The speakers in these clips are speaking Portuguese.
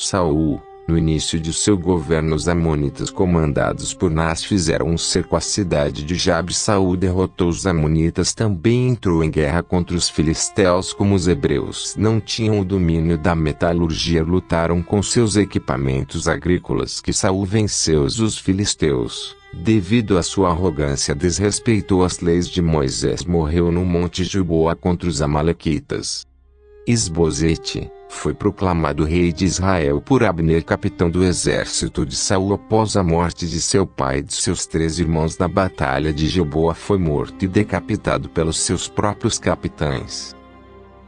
Saul, no início de seu governo, os amonitas comandados por Nas fizeram um cerco à cidade de Jabes. Saul derrotou os amonitas, também entrou em guerra contra os filisteus. Como os hebreus não tinham o domínio da metalurgia, lutaram com seus equipamentos agrícolas que Saul venceu os filisteus. Devido à sua arrogância, desrespeitou as leis de Moisés, morreu no monte Gilboa contra os amalequitas. Isbosete foi proclamado rei de Israel por Abner, capitão do exército de Saul. Após a morte de seu pai e de seus 3 irmãos na batalha de Gilboa, foi morto e decapitado pelos seus próprios capitães.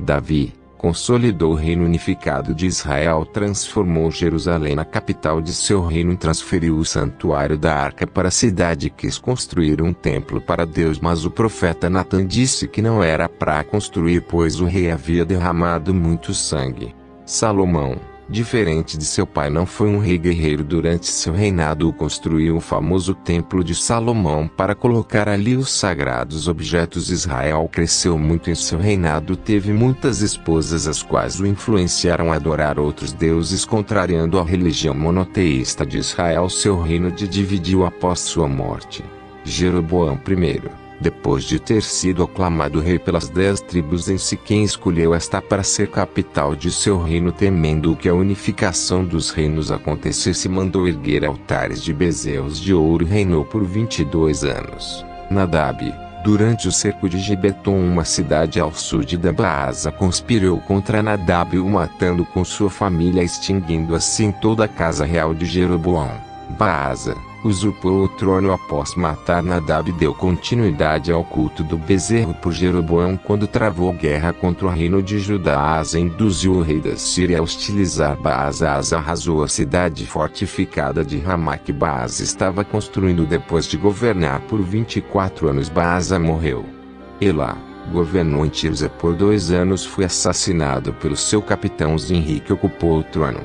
Davi consolidou o reino unificado de Israel, transformou Jerusalém na capital de seu reino e transferiu o santuário da arca para a cidade. Quis construir um templo para Deus, mas o profeta Natã disse que não era para construir, pois o rei havia derramado muito sangue. Salomão, diferente de seu pai, não foi um rei guerreiro. Durante seu reinado construiu o famoso Templo de Salomão para colocar ali os sagrados objetos. Israel cresceu muito em seu reinado, teve muitas esposas, as quais o influenciaram a adorar outros deuses, contrariando a religião monoteísta de Israel. Seu reino dividiu após sua morte. Jeroboão I, depois de ter sido aclamado rei pelas 10 tribos em Siquém, escolheu esta para ser capital de seu reino. Temendo que a unificação dos reinos acontecesse, mandou erguer altares de bezerros de ouro e reinou por 22 anos. Nadab, durante o cerco de Gibeton, uma cidade ao sul de Baasa, conspirou contra Nadab, o matando com sua família, extinguindo assim toda a casa real de Jeroboão. Baasa usurpou o trono após matar Nadab e deu continuidade ao culto do bezerro por Jeroboão. Quando travou guerra contra o reino de Judá, Asa induziu o rei da Síria a hostilizar Baasa. Asa arrasou a cidade fortificada de Ramá, que Baasa estava construindo. Depois de governar por 24 anos, Baasa morreu. Elá governou em Tirza por 2 anos. Foi assassinado pelo seu capitão Zinri, que ocupou o trono.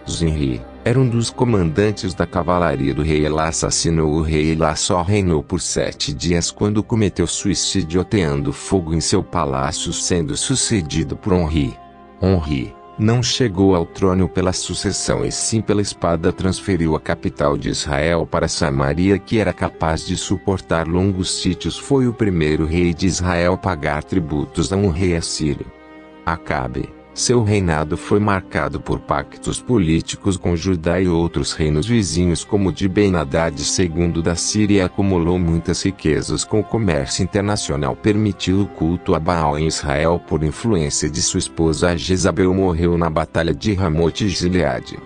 Zinri era um dos comandantes da cavalaria do rei Elá. Assassinou o rei. Elá só reinou por 7 dias quando cometeu suicídio ateando fogo em seu palácio, sendo sucedido por Onri. Onri não chegou ao trono pela sucessão e sim pela espada. Transferiu a capital de Israel para Samaria, que era capaz de suportar longos sítios. Foi o primeiro rei de Israel a pagar tributos a um rei assírio. Acabe. Seu reinado foi marcado por pactos políticos com Judá e outros reinos vizinhos, como o de Ben-Hadad II da Síria. Acumulou muitas riquezas com o comércio internacional. Permitiu o culto a Baal em Israel por influência de sua esposa Jezabel. Morreu na batalha de Ramote Gileade.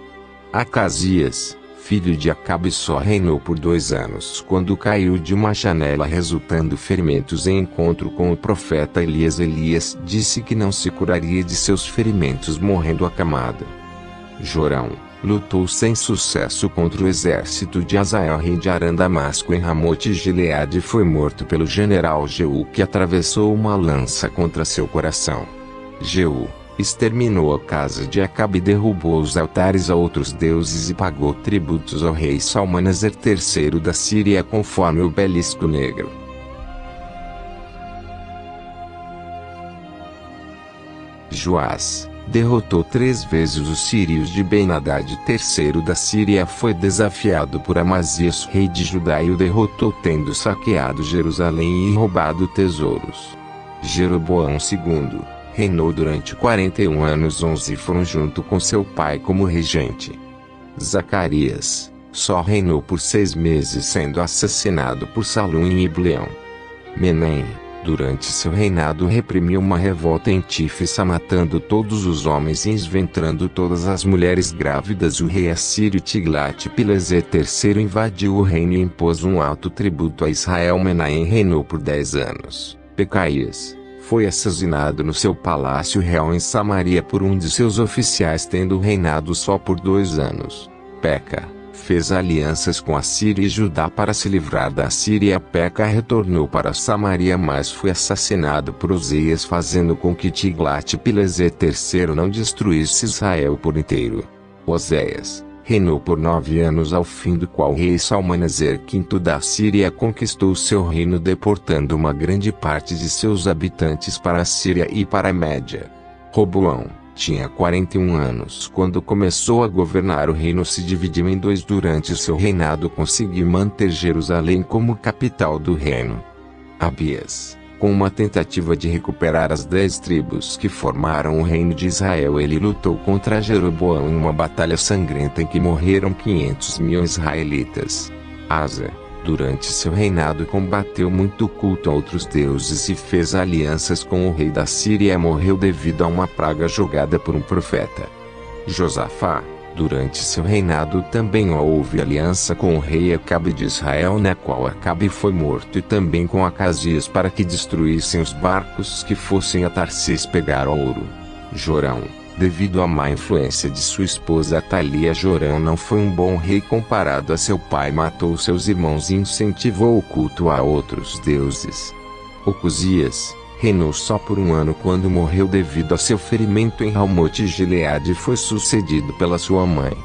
Acasias, filho de Acabe, só reinou por 2 anos quando caiu de uma janela, resultando ferimentos. Em encontro com o profeta Elias, Elias disse que não se curaria de seus ferimentos, morrendo acamado. Jorão lutou sem sucesso contra o exército de Hazael, rei de Aram. Damasco, em Ramote Gileade, foi morto pelo general Jeú, que atravessou uma lança contra seu coração. Jeú exterminou a casa de Acabe, derrubou os altares a outros deuses e pagou tributos ao rei Salmanaser III da Síria, conforme o Belisco Negro. Joás derrotou 3 vezes os sírios de Ben-Hadad III da Síria. Foi desafiado por Amazias, rei de Judá, e o derrotou, tendo saqueado Jerusalém e roubado tesouros. Jeroboão II reinou durante 41 anos. 11 foram junto com seu pai como regente. Zacarias só reinou por 6 meses, sendo assassinado por Salum em Ibleão. Menem, durante seu reinado, reprimiu uma revolta em Tífisa, matando todos os homens e esventrando todas as mulheres grávidas. O rei assírio Tiglat-Pileser III invadiu o reino e impôs um alto tributo a Israel. Menahem reinou por 10 anos. Pecaías foi assassinado no seu palácio real em Samaria por um de seus oficiais, tendo reinado só por 2 anos. Peca fez alianças com a Síria e Judá para se livrar da Síria. Peca retornou para Samaria, mas foi assassinado por Oseias, fazendo com que Tiglat-Pileser III não destruísse Israel por inteiro. Oséias reinou por 9 anos, ao fim do qual o rei Salmanaser V da Síria conquistou seu reino, deportando uma grande parte de seus habitantes para a Síria e para a Média. Roboão Tinha 41 anos quando começou a governar. O reino se dividiu em dois durante seu reinado. Conseguiu manter Jerusalém como capital do reino. Abias, com uma tentativa de recuperar as 10 tribos que formaram o reino de Israel, ele lutou contra Jeroboão em uma batalha sangrenta em que morreram 500 mil israelitas. Asa, durante seu reinado, combateu muito culto a outros deuses e fez alianças com o rei da Síria. Morreu devido a uma praga jogada por um profeta. Josafá, durante seu reinado, também houve aliança com o rei Acabe de Israel, na qual Acabe foi morto, e também com Acasias para que destruíssem os barcos que fossem a Tarsis pegar ouro. Jorão, devido à má influência de sua esposa Atalia, Jorão não foi um bom rei comparado a seu pai. Matou seus irmãos e incentivou o culto a outros deuses. Ocosias reinou só por um ano quando morreu devido a seu ferimento em Ramote Gileade, e foi sucedido pela sua mãe.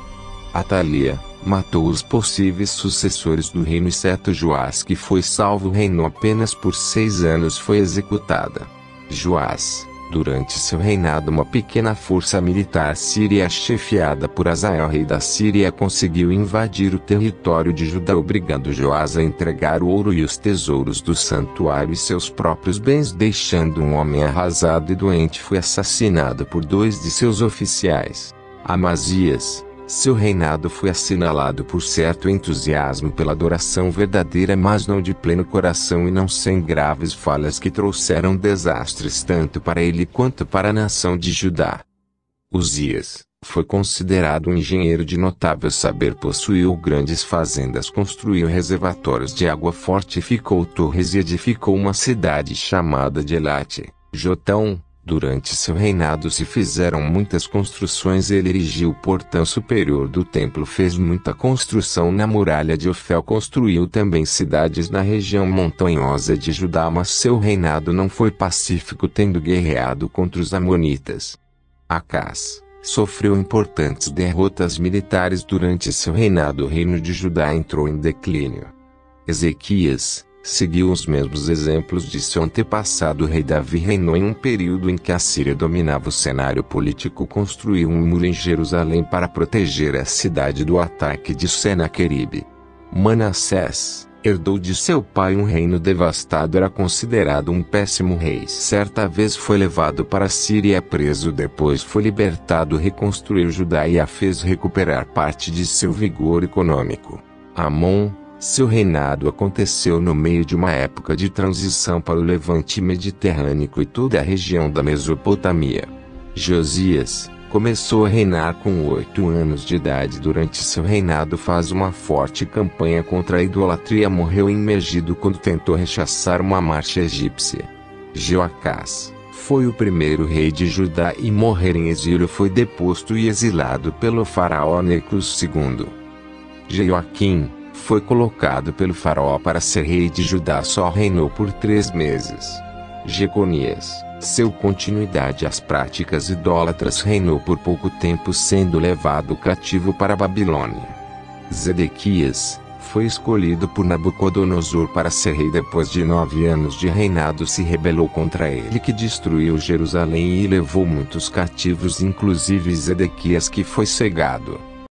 Atalia matou os possíveis sucessores do reino, exceto Joás, que foi salvo. Reinou apenas por 6 anos. Foi executada. Joás, durante seu reinado, uma pequena força militar síria chefiada por Hazael, rei da Síria, conseguiu invadir o território de Judá, obrigando Joás a entregar o ouro e os tesouros do santuário e seus próprios bens, deixando um homem arrasado e doente. Foi assassinado por 2 de seus oficiais. Amazias, seu reinado foi assinalado por certo entusiasmo pela adoração verdadeira, mas não de pleno coração, e não sem graves falhas que trouxeram desastres tanto para ele quanto para a nação de Judá. Uzias foi considerado um engenheiro de notável saber. Possuiu grandes fazendas, construiu reservatórios de água, fortificou torres e edificou uma cidade chamada de Elate. Jotão, durante seu reinado se fizeram muitas construções. Ele erigiu o portão superior do templo, fez muita construção na muralha de Ofel, construiu também cidades na região montanhosa de Judá, mas seu reinado não foi pacífico, tendo guerreado contra os amonitas. Acás sofreu importantes derrotas militares durante seu reinado. O reino de Judá entrou em declínio. Ezequias seguiu os mesmos exemplos de seu antepassado. O rei Davi reinou em um período em que a Síria dominava o cenário político. Construiu um muro em Jerusalém para proteger a cidade do ataque de Senaqueribe. Manassés herdou de seu pai um reino devastado. Era considerado um péssimo rei. Certa vez foi levado para a Síria preso, depois foi libertado. Reconstruiu Judá e a fez recuperar parte de seu vigor econômico. Amon, seu reinado aconteceu no meio de uma época de transição para o levante mediterrâneo e toda a região da Mesopotâmia. Josias começou a reinar com 8 anos de idade. Durante seu reinado faz uma forte campanha contra a idolatria. Morreu imergido quando tentou rechaçar uma marcha egípcia. Jeoacás foi o primeiro rei de Judá e morrer em exílio. Foi deposto e exilado pelo faraó Necrus II. Jeoaquim foi colocado pelo faraó para ser rei de Judá. Só reinou por 3 meses. Jeconias, seu continuidade às práticas idólatras, reinou por pouco tempo, sendo levado cativo para a Babilônia. Zedequias foi escolhido por Nabucodonosor para ser rei. Depois de 9 anos de reinado, se rebelou contra ele, que destruiu Jerusalém e levou muitos cativos, inclusive Zedequias, que foi cegado.